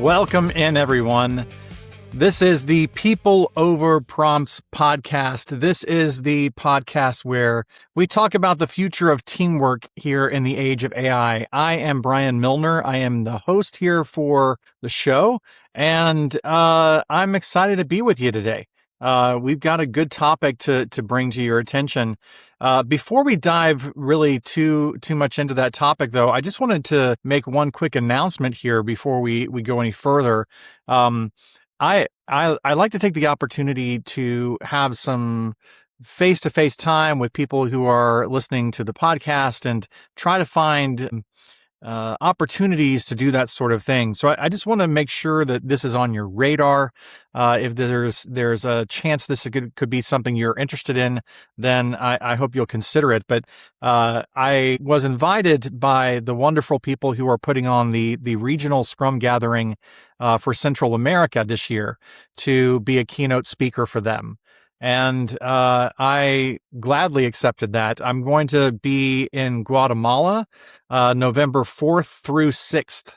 Welcome in, everyone. This is the People Over Prompts podcast. This is the podcast where we talk about the future of teamwork here in the age of AI. I am Brian Milner. I am the host here for the show, and I'm excited to be with you today. We've got a good topic to bring to your attention. Before we dive really too much into that topic, though, I just wanted to make one quick announcement here before we go any further. I like to take the opportunity to have some face-to-face time with people who are listening to the podcast and try to find opportunities to do that sort of thing. So I just want to make sure that this is on your radar. If there's a chance this could be something you're interested in, then I hope you'll consider it. But I was invited by the wonderful people who are putting on the regional Scrum gathering for Central America this year to be a keynote speaker for them. And I gladly accepted that. I'm going to be in Guatemala November 4th through 6th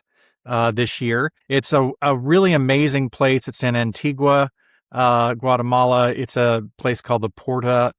this year. It's a really amazing place. It's in Antigua, Guatemala. It's a place called the Porta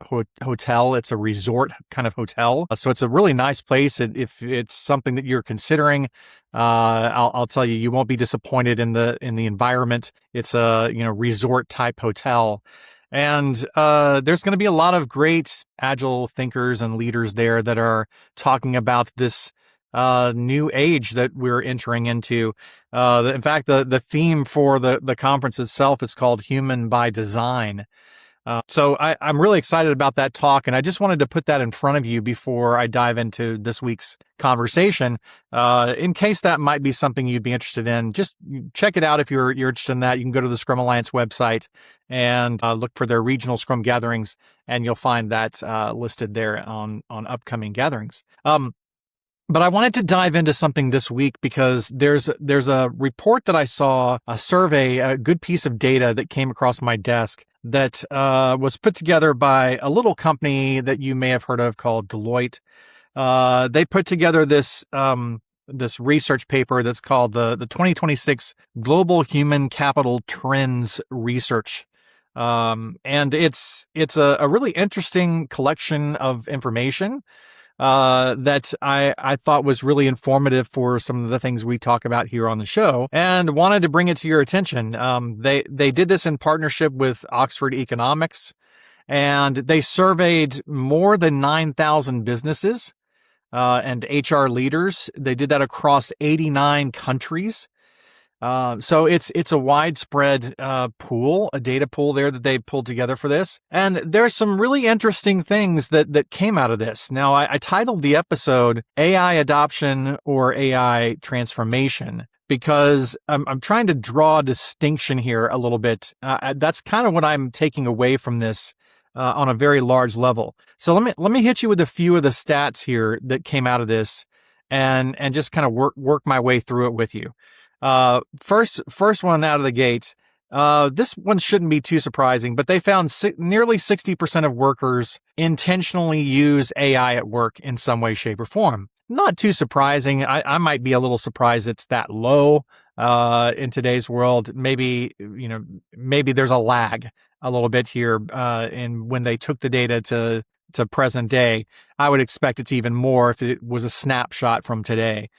Hotel. It's a resort kind of hotel. So it's a really nice place. If it's something that you're considering, I'll tell you, you won't be disappointed in the environment. It's a resort type hotel. And there's going to be a lot of great agile thinkers and leaders there that are talking about this new age that we're entering into. In fact, the theme for the conference itself is called Human by Design. So I'm really excited about that talk, and I just wanted to put that in front of you before I dive into this week's conversation. In case that might be something you'd be interested in, just check it out if you're interested in that. You can go to the Scrum Alliance website and look for their regional Scrum gatherings, and you'll find that listed there on upcoming gatherings. But I wanted to dive into something this week because there's a report that I saw, a survey, a good piece of data that came across my desk that was put together by a little company that you may have heard of called Deloitte. They put together this research paper that's called the 2026 Global Human Capital Trends Research. And it's a really interesting collection of information that I thought was really informative for some of the things we talk about here on the show, and wanted to bring it to your attention. They did this in partnership with Oxford Economics, and they surveyed more than 9,000 businesses and HR leaders. They did that across 89 countries. So it's a widespread pool, a data pool there that they pulled together for this. And there's some really interesting things that came out of this. Now, I titled the episode AI Adoption or AI Transformation because I'm trying to draw a distinction here a little bit. That's kind of what I'm taking away from this on a very large level. So let me hit you with a few of the stats here that came out of this and just kind of work my way through it with you. First one out of the gate. This one shouldn't be too surprising, but they found nearly 60% of workers intentionally use AI at work in some way, shape, or form. Not too surprising. I might be a little surprised it's that low in today's world. Maybe there's a lag a little bit here in when they took the data to present day. I would expect it's even more if it was a snapshot from today.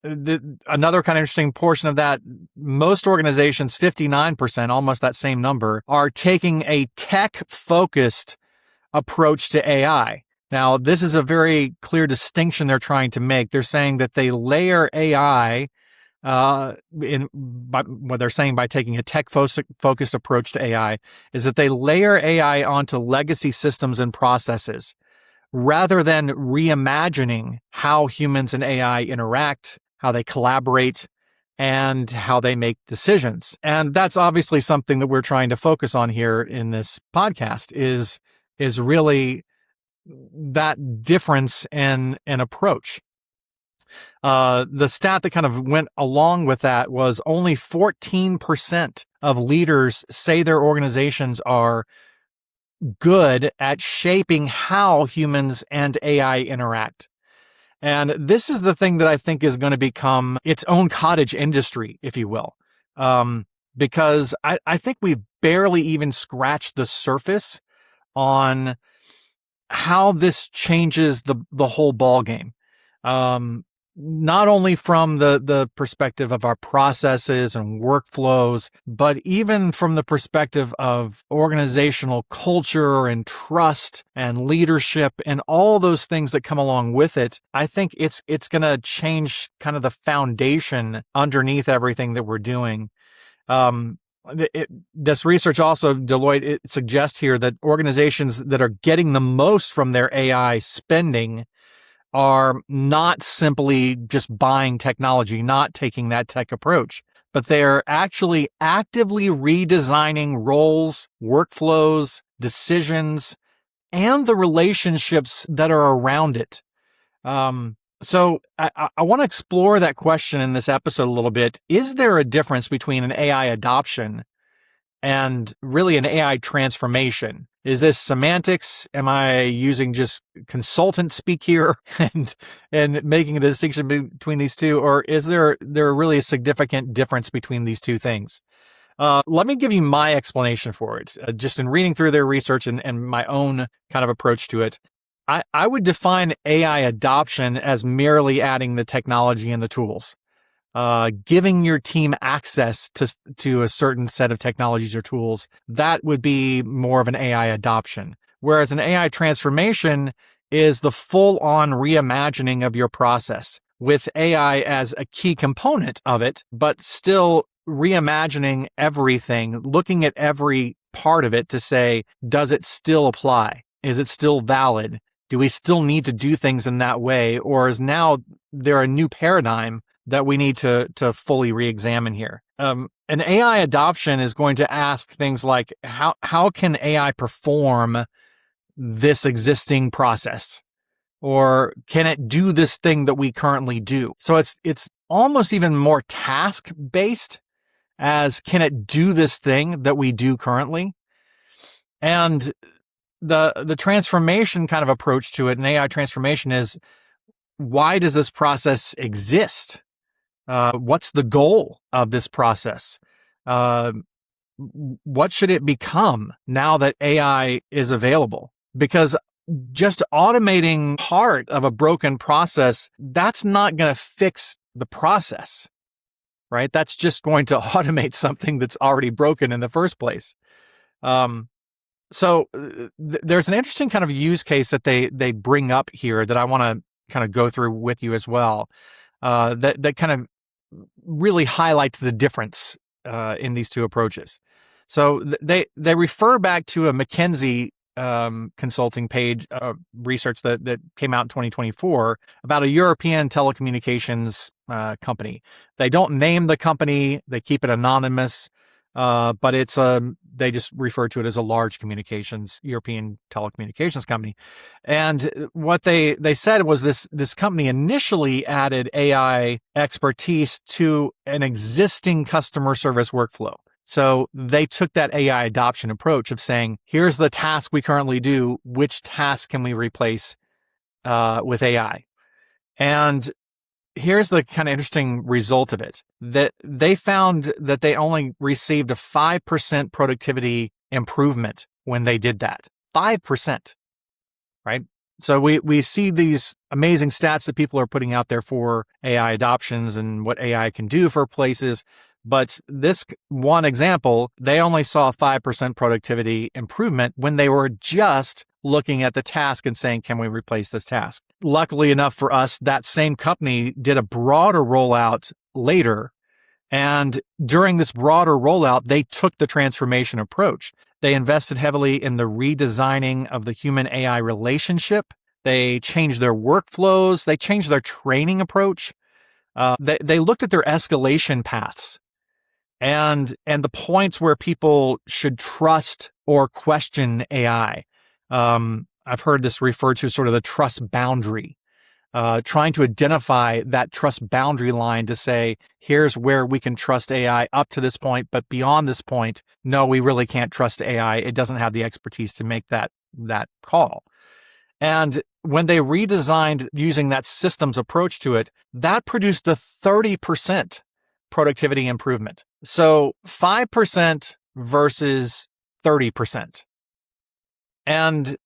Another kind of interesting portion of that, most organizations, 59%, almost that same number, are taking a tech-focused approach to AI. Now, this is a very clear distinction they're trying to make. They're saying that they layer AI what they're saying by taking a tech-focused approach to AI is that they layer AI onto legacy systems and processes rather than reimagining how humans and AI interact, how they collaborate, and how they make decisions. And that's obviously something that we're trying to focus on here in this podcast is really that difference in approach. The stat that kind of went along with that was only 14% of leaders say their organizations are good at shaping how humans and AI interact. And this is the thing that I think is going to become its own cottage industry, if you will. Because I think we've barely even scratched the surface on how this changes the whole ball game. Not only from the perspective of our processes and workflows, but even from the perspective of organizational culture and trust and leadership and all those things that come along with it. I think it's going to change kind of the foundation underneath everything that we're doing. This research also, Deloitte, it suggests here that organizations that are getting the most from their AI spending are not simply just buying technology, not taking that tech approach, but they're actually actively redesigning roles, workflows, decisions, and the relationships that are around it. So I want to explore that question in this episode a little bit. Is there a difference between an AI adoption and really an AI transformation? Is this semantics? Am I using just consultant speak here and making a distinction between these two? Or is there really a significant difference between these two things? Let me give you my explanation for it. Just in reading through their research and my own kind of approach to it, I would define AI adoption as merely adding the technology and the tools. Giving your team access to a certain set of technologies or tools, that would be more of an AI adoption. Whereas an AI transformation is the full-on reimagining of your process with AI as a key component of it, but still reimagining everything, looking at every part of it to say, does it still apply? Is it still valid? Do we still need to do things in that way? Or is now there a new paradigm that we need to fully re-examine here? An AI adoption is going to ask things like, how can AI perform this existing process? Or can it do this thing that we currently do? So it's almost even more task-based, as can it do this thing that we do currently? And the transformation kind of approach to it, an AI transformation, is, why does this process exist? What's the goal of this process? What should it become now that AI is available? Because just automating part of a broken process, that's not going to fix the process, right? That's just going to automate something that's already broken in the first place. So there's an interesting kind of use case that they bring up here that I want to kind of go through with you as well. That kind of really highlights the difference in these two approaches. So they refer back to a McKinsey consulting page research that came out in 2024 about a European telecommunications company. They don't name the company; they keep it anonymous, but it's they just refer to it as a large European telecommunications company. And what they said was this company initially added AI expertise to an existing customer service workflow. So they took that AI adoption approach of saying, here's the task we currently do. Which task can we replace with AI? And here's the kind of interesting result of it, that they found that they only received a 5% productivity improvement when they did that. 5%, right? So we see these amazing stats that people are putting out there for AI adoptions and what AI can do for places. But this one example, they only saw a 5% productivity improvement when they were just looking at the task and saying, can we replace this task? Luckily enough for us, that same company did a broader rollout later. And during this broader rollout, they took the transformation approach. They invested heavily in the redesigning of the human AI relationship. They changed their workflows. They changed their training approach. They looked at their escalation paths and the points where people should trust or question AI. I've heard this referred to as sort of the trust boundary, trying to identify that trust boundary line to say, here's where we can trust AI up to this point, but beyond this point, no, we really can't trust AI. It doesn't have the expertise to make that call. And when they redesigned using that systems approach to it, that produced a 30% productivity improvement. So 5% versus 30%. And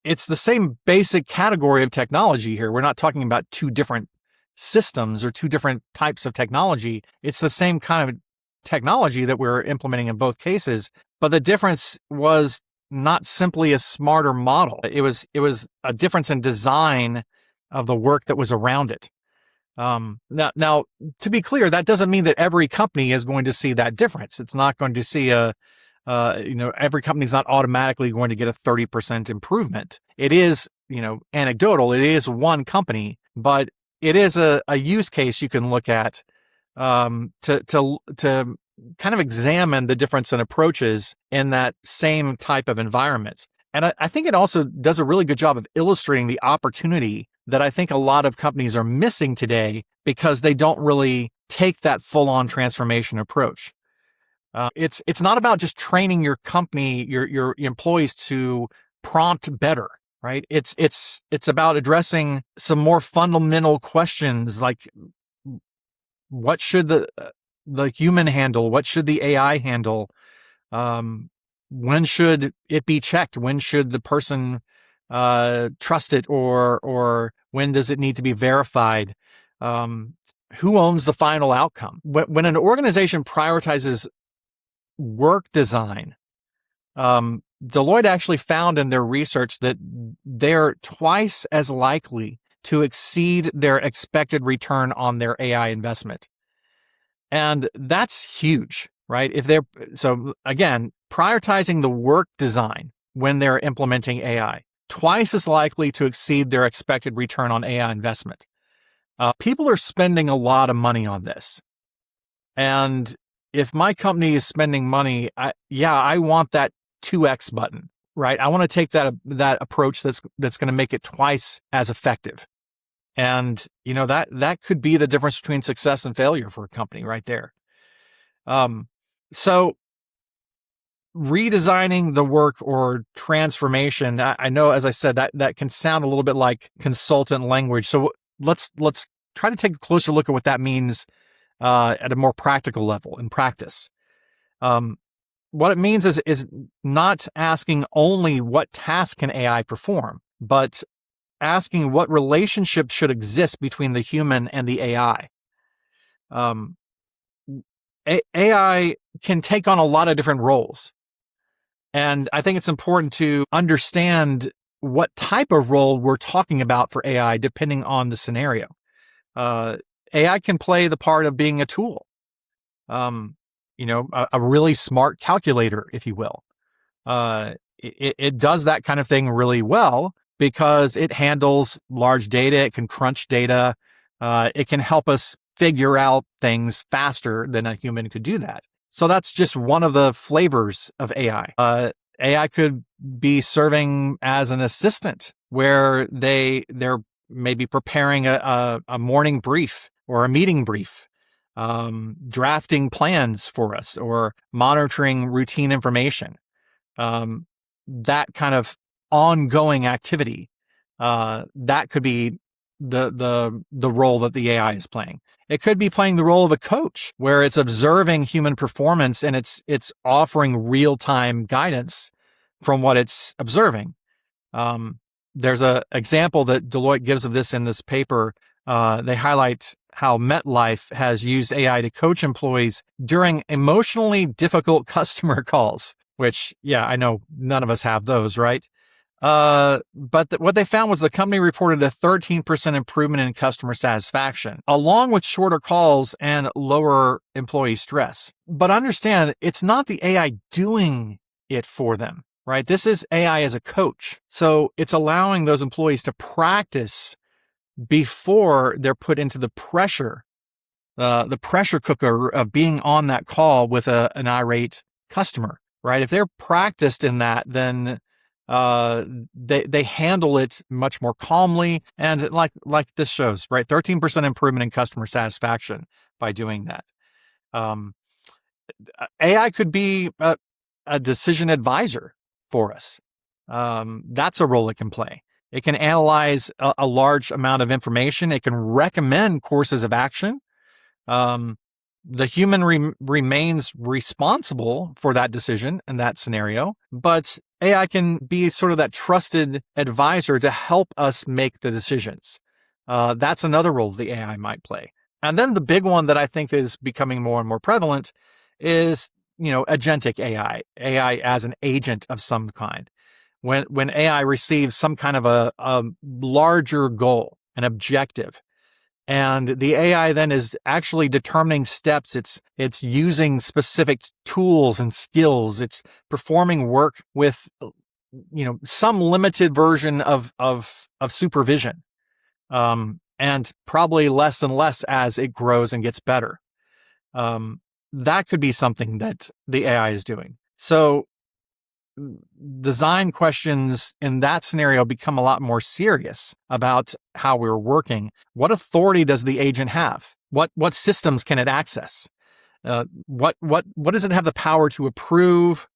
it's the same basic category of technology here. We're not talking about two different systems or two different types of technology. It's the same kind of technology that we're implementing in both cases, but the difference was not simply a smarter model. It was a difference in design of the work that was around it. Now, to be clear, that doesn't mean that every company is going to see that difference. It's not going to see every company's not automatically going to get a 30% improvement. It is, anecdotal. It is one company, but it is a use case you can look at to kind of examine the difference in approaches in that same type of environment. And I think it also does a really good job of illustrating the opportunity that I think a lot of companies are missing today because they don't really take that full-on transformation approach. It's not about just training your company, your employees to prompt better, right? It's about addressing some more fundamental questions like what should the human handle? What should the AI handle? When should it be checked? When should the person trust it, or when does it need to be verified? Who owns the final outcome? When an organization prioritizes work design, Deloitte actually found in their research that they're twice as likely to exceed their expected return on their AI investment. And that's huge, right? So again, prioritizing the work design when they're implementing AI, twice as likely to exceed their expected return on AI investment. People are spending a lot of money on this. And if my company is spending money, I want that 2x button, right? I want to take that approach that's going to make it twice as effective. And that could be the difference between success and failure for a company right there. So redesigning the work or transformation, I know, as I said, that can sound a little bit like consultant language. So let's try to take a closer look at what that means at a more practical level in practice. What it means is not asking only what task can AI perform, but asking what relationship should exist between the human and the AI. AI can take on a lot of different roles. And I think it's important to understand what type of role we're talking about for AI depending on the scenario. AI can play the part of being a tool, a really smart calculator, if you will. It does that kind of thing really well because it handles large data. It can crunch data. It can help us figure out things faster than a human could do that. So that's just one of the flavors of AI. AI could be serving as an assistant where they're maybe preparing a morning brief or a meeting brief, drafting plans for us, or monitoring routine information. That kind of ongoing activity, that could be the role that the AI is playing. It could be playing the role of a coach where it's observing human performance and it's offering real-time guidance from what it's observing. There's an example that Deloitte gives of this in this paper. They highlight how MetLife has used AI to coach employees during emotionally difficult customer calls, which, I know none of us have those, right? But what they found was the company reported a 13% improvement in customer satisfaction, along with shorter calls and lower employee stress. But understand, it's not the AI doing it for them, right? This is AI as a coach. So it's allowing those employees to practice before they're put into the pressure cooker of being on that call with an irate customer, right? If they're practiced in that, then they handle it much more calmly, and like this shows, right? 13% improvement in customer satisfaction by doing that. AI could be a decision advisor for us. That's a role it can play. It can analyze a large amount of information. It can recommend courses of action. The human remains responsible for that decision in that scenario, but AI can be sort of that trusted advisor to help us make the decisions. That's another role the AI might play. And then the big one that I think is becoming more and more prevalent is, agentic AI as an agent of some kind. When AI receives some kind of a larger goal, an objective, and the AI then is actually determining steps. It's using specific tools and skills. It's performing work with, some limited version of supervision, and probably less and less as it grows and gets better. That could be something that the AI is doing. So design questions in that scenario become a lot more serious about how we're working. What authority does the agent have? What systems can it access? What does it have the power to approve?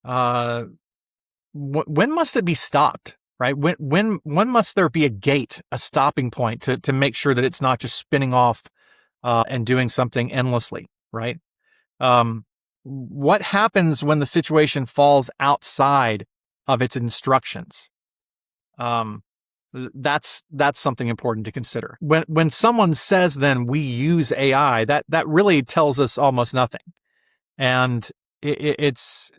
When must it be stopped? Right? When must there be a gate, a stopping point to make sure that it's not just spinning off and doing something endlessly? Right? What happens when the situation falls outside of its instructions? That's something important to consider. When someone says then we use AI, that really tells us almost nothing. And it's,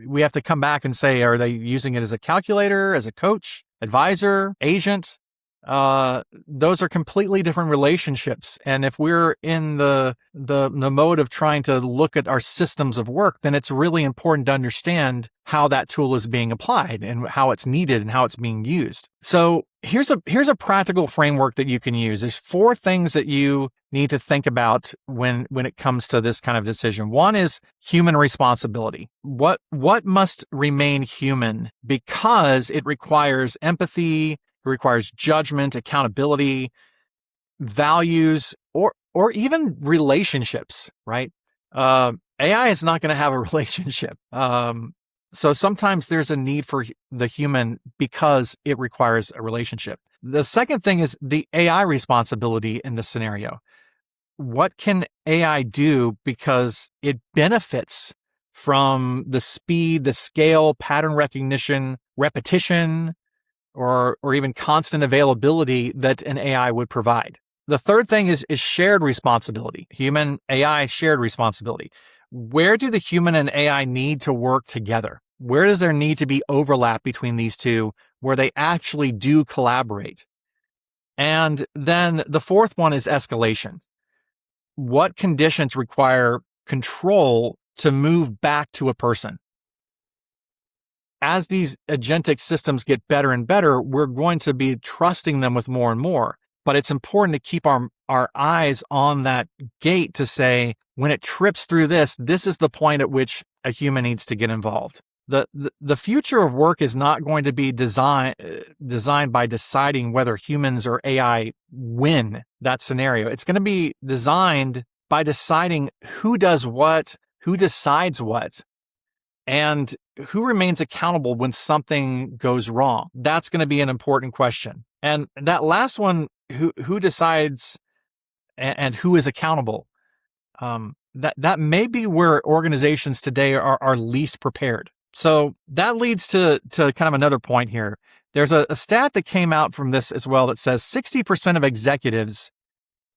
we have to come back and say, are they using it as a calculator, as a coach, advisor, agent? Those are completely different relationships. And if we're in the mode of trying to look at our systems of work, then it's really important to understand how that tool is being applied and how it's needed and how it's being used. So here's a practical framework that you can use. There's 4 things that you need to think about when it comes to this kind of decision. One is human responsibility. What must remain human because it requires empathy, it requires judgment, accountability, values, or even relationships, right? AI is not going to have a relationship. So sometimes there's a need for the human because it requires a relationship. The second thing is the AI responsibility in this scenario. What can AI do because it benefits from the speed, the scale, pattern recognition, repetition, or even constant availability that an AI would provide? The third thing is shared responsibility, human AI shared responsibility. Where do the human and AI need to work together? Where does there need to be overlap between these two where they actually do collaborate? And then the fourth one is escalation. What conditions require control to move back to a person? As these agentic systems get better and better, we're going to be trusting them with more and more. But it's important to keep our eyes on that gate to say, when it trips through this is the point at which a human needs to get involved. The future of work is not going to be designed by deciding whether humans or AI win that scenario. It's going to be designed by deciding who does what, who decides what, and who remains accountable when something goes wrong. That's going to be an important question. And that last one, who decides and who is accountable, that may be where organizations today are least prepared. So that leads to kind of another point here. There's a stat that came out from this as well that says 60% of executives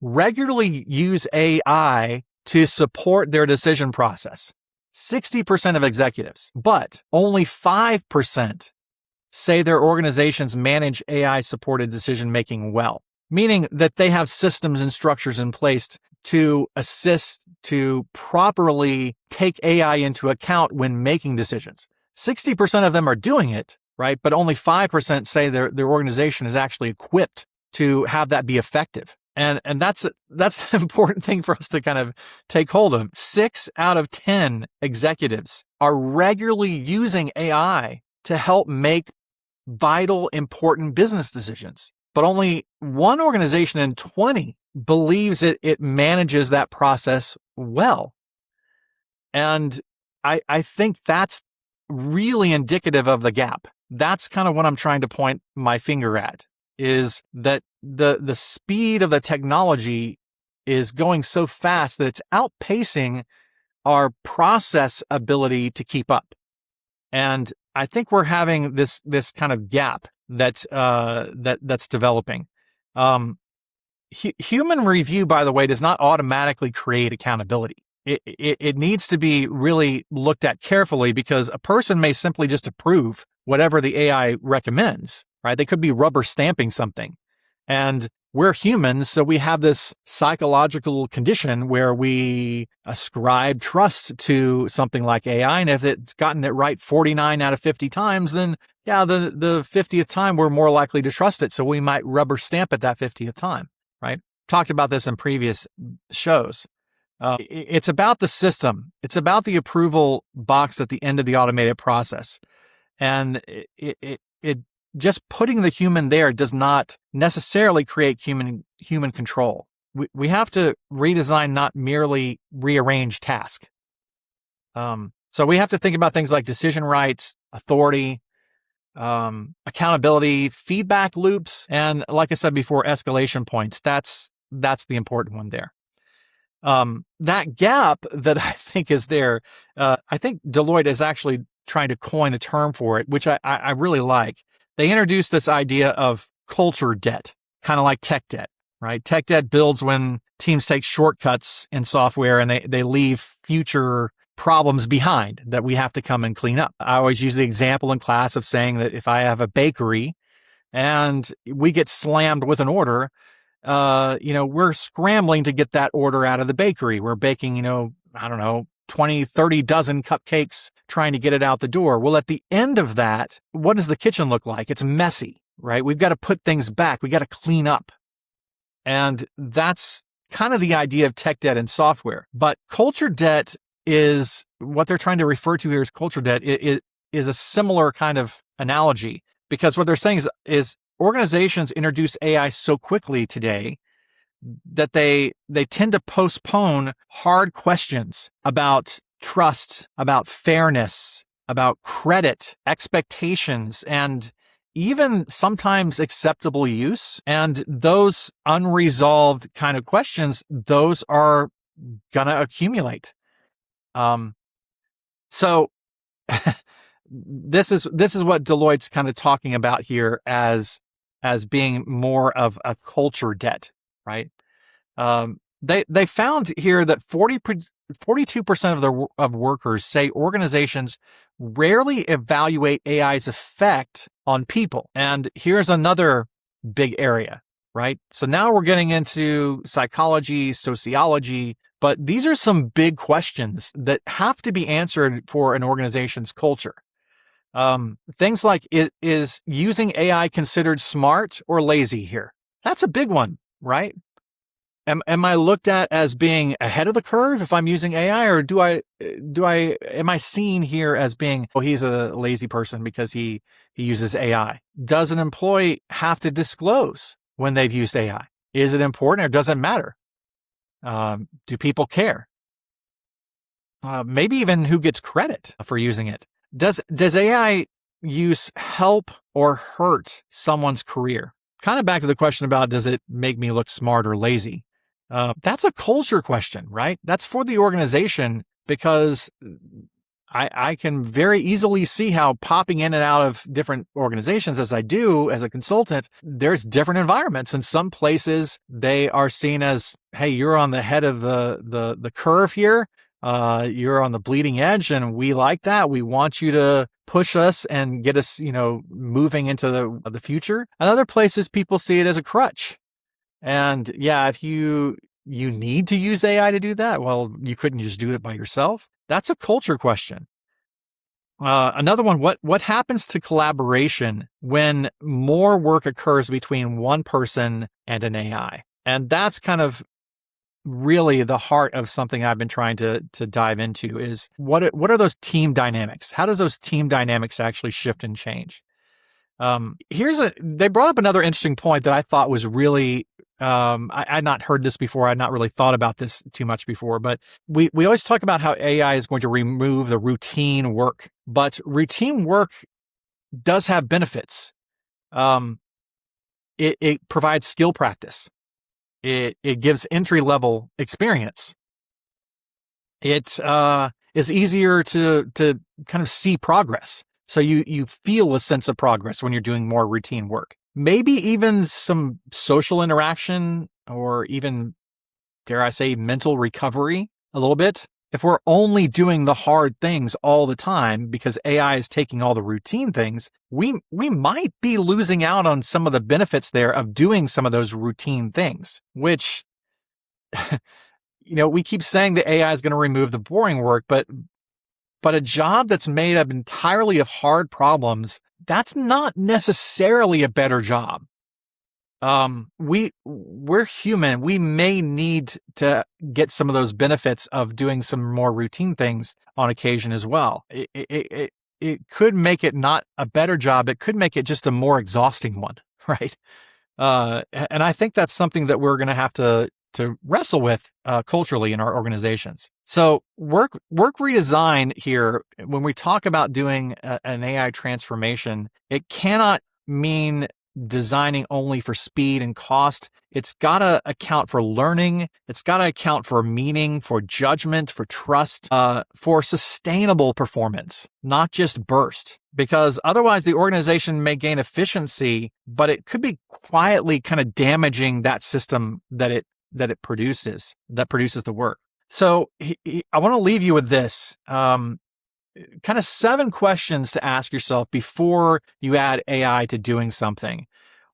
regularly use AI to support their decision process. 60% of executives, but only 5% say their organizations manage AI-supported decision-making well, meaning that they have systems and structures in place to assist to properly take AI into account when making decisions. 60% of them are doing it, right? But only 5% say their organization is actually equipped to have that be effective. And that's an important thing for us to kind of take hold of. 6 out of 10 executives are regularly using AI to help make vital, important business decisions. But only one organization in 20 believes it manages that process well. And I think that's really indicative of the gap. That's kind of what I'm trying to point my finger at, is that the speed of the technology is going so fast that it's outpacing our process ability to keep up. And I think we're having this kind of gap that's developing. Human review, by the way, does not automatically create accountability. It needs to be really looked at carefully, because a person may simply just approve whatever the AI recommends, right? They could be rubber stamping something. And we're humans, so we have this psychological condition where we ascribe trust to something like AI. And if it's gotten it right 49 out of 50 times, then yeah, the 50th time we're more likely to trust it. So we might rubber stamp it that 50th time, right? Talked about this in previous shows. It's about the system. It's about the approval box at the end of the automated process. And it just putting the human there does not necessarily create human control. We have to redesign, not merely rearrange task. So we have to think about things like decision rights, authority, accountability, feedback loops, and like I said before, escalation points. That's the important one there. That gap that I think is there, I think Deloitte is actually trying to coin a term for it, which I really like. They introduced this idea of culture debt, kind of like tech debt, right? Tech debt builds when teams take shortcuts in software and they leave future problems behind that we have to come and clean up. I always use the example in class of saying that if I have a bakery and we get slammed with an order, we're scrambling to get that order out of the bakery. We're baking, 20, 30 dozen cupcakes trying to get it out the door. Well, at the end of that, what does the kitchen look like? It's messy, right? We've got to put things back. We got to clean up. And that's kind of the idea of tech debt in software. But culture debt is what they're trying to refer to here as culture debt. It is a similar kind of analogy, because what they're saying is organizations introduce AI so quickly today that they tend to postpone hard questions about trust, about fairness, about credit, expectations, and even sometimes acceptable use. And those unresolved kind of questions, those are gonna accumulate. So this is what Deloitte's kind of talking about here as being more of a culture debt, right? They found here that 42% of workers say organizations rarely evaluate AI's effect on people. And here's another big area, right? So now we're getting into psychology, sociology, but these are some big questions that have to be answered for an organization's culture. Things like, is using AI considered smart or lazy here? That's a big one, right? Am I looked at as being ahead of the curve if I'm using AI, or am I seen here as being, oh, he's a lazy person because he uses AI? Does an employee have to disclose when they've used AI? Is it important, or does it matter? Do people care? Maybe even who gets credit for using it. Does AI use help or hurt someone's career? Kind of back to the question about, does it make me look smart or lazy? That's a culture question, right? That's for the organization, because I can very easily see how popping in and out of different organizations, as I do as a consultant, there's different environments. In some places, they are seen as, hey, you're on the head of the curve here. You're on the bleeding edge, and we like that. We want you to push us and get us, moving into the future. And other places, people see it as a crutch. And yeah, if you need to use AI to do that, well, you couldn't just do it by yourself. That's a culture question. Another one, what happens to collaboration when more work occurs between one person and an AI? And that's kind of really the heart of something I've been trying to dive into, is what are those team dynamics? How does those team dynamics actually shift and change? They brought up another interesting point that I thought was really, I had not heard this before. I had not really thought about this too much before, but we always talk about how AI is going to remove the routine work, but routine work does have benefits. It provides skill practice. It gives entry-level experience. It is easier to kind of see progress. So you feel a sense of progress when you're doing more routine work. Maybe even some social interaction, or even, dare I say, mental recovery a little bit. If we're only doing the hard things all the time because AI is taking all the routine things, we might be losing out on some of the benefits there of doing some of those routine things, which, we keep saying that AI is going to remove the boring work, but a job that's made up entirely of hard problems, that's not necessarily a better job. We're human. We may need to get some of those benefits of doing some more routine things on occasion as well. It could make it not a better job. It could make it just a more exhausting one, right? And I think that's something that we're going to have to wrestle with culturally in our organizations. So work redesign here, when we talk about doing an AI transformation, it cannot mean designing only for speed and cost. It's got to account for learning. It's got to account for meaning, for judgment, for trust, for sustainable performance, not just burst. Because otherwise the organization may gain efficiency, but it could be quietly kind of damaging that system that it produces the work. So I want to leave you with this, kind of 7 questions to ask yourself before you add AI to doing something.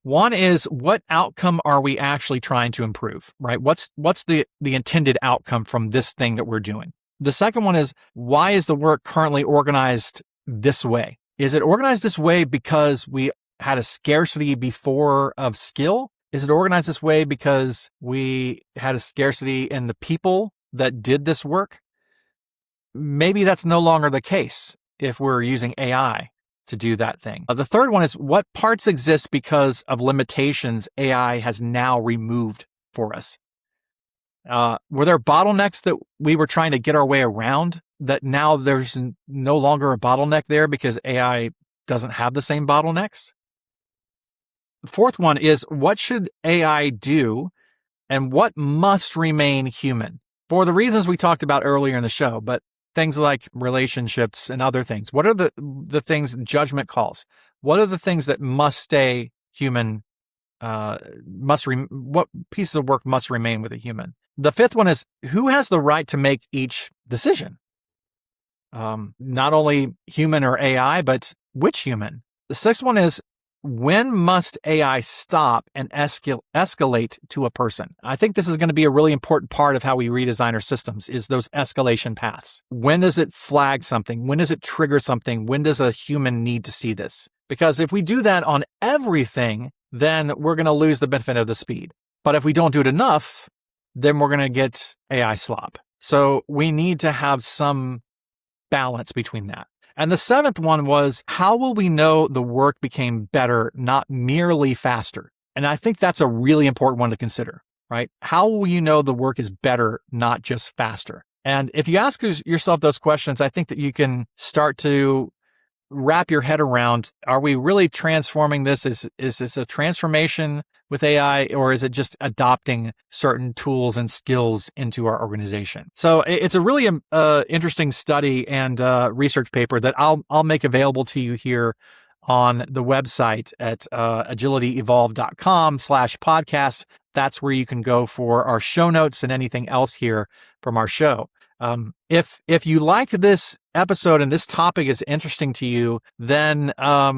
One is, what outcome are we actually trying to improve, right? What's the intended outcome from this thing that we're doing? The second one is, why is the work currently organized this way? Is it organized this way because we had a scarcity before of skill? Is it organized this way because we had a scarcity in the people that did this work? Maybe that's no longer the case if we're using AI to do that thing. The third one is, what parts exist because of limitations AI has now removed for us? Were there bottlenecks that we were trying to get our way around that now there's no longer a bottleneck there because AI doesn't have the same bottlenecks? The fourth one is, what should AI do and what must remain human? For the reasons we talked about earlier in the show, but things like relationships and other things. What are the things, judgment calls? What are the things that must stay human? What pieces of work must remain with a human? The fifth one is, who has the right to make each decision? Not only human or AI, but which human? The sixth one is, when must AI stop and escalate to a person? I think this is going to be a really important part of how we redesign our systems, is those escalation paths. When does it flag something? When does it trigger something? When does a human need to see this? Because if we do that on everything, then we're going to lose the benefit of the speed. But if we don't do it enough, then we're going to get AI slop. So we need to have some balance between that. And the seventh one was, how will we know the work became better, not merely faster? And I think that's a really important one to consider, right? How will you know the work is better, not just faster? And if you ask yourself those questions, I think that you can start to wrap your head around, are we really transforming this? Is this a transformation with AI, or is it just adopting certain tools and skills into our organization? So it's a really interesting study and research paper that I'll make available to you here on the website at agilityevolve.com/podcast. That's where you can go for our show notes and anything else here from our show. If you like this episode and this topic is interesting to you, then a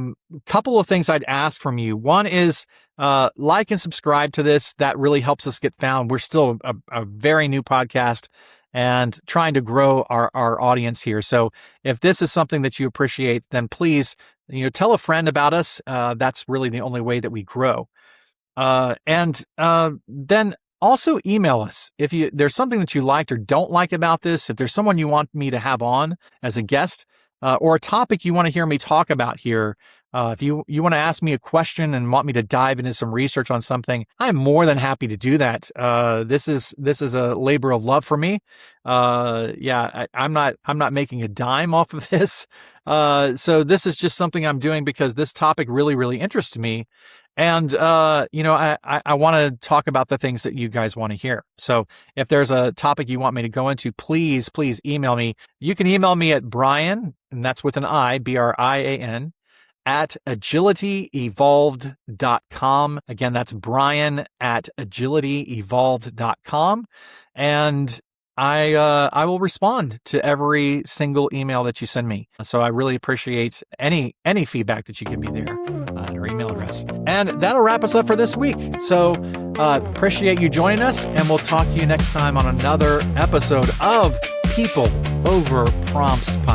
couple of things I'd ask from you. One is like and subscribe to this. That really helps us get found. We're still a very new podcast and trying to grow our audience here. So if this is something that you appreciate, then please, tell a friend about us. That's really the only way that we grow. And then also email us if there's something that you liked or don't like about this. If there's someone you want me to have on as a guest, or a topic you want to hear me talk about here, If you want to ask me a question and want me to dive into some research on something, I'm more than happy to do that. This is a labor of love for me. I'm not making a dime off of this. So this is just something I'm doing because this topic really, really interests me. And, I want to talk about the things that you guys want to hear. So if there's a topic you want me to go into, please email me. You can email me at Brian, and that's with an I, Brian, at agilityevolved.com. Again, that's Brian at agilityevolved.com. And I will respond to every single email that you send me. So I really appreciate any feedback that you give me there at our email address. And that'll wrap us up for this week. So appreciate you joining us, and we'll talk to you next time on another episode of People Over Prompts Podcast.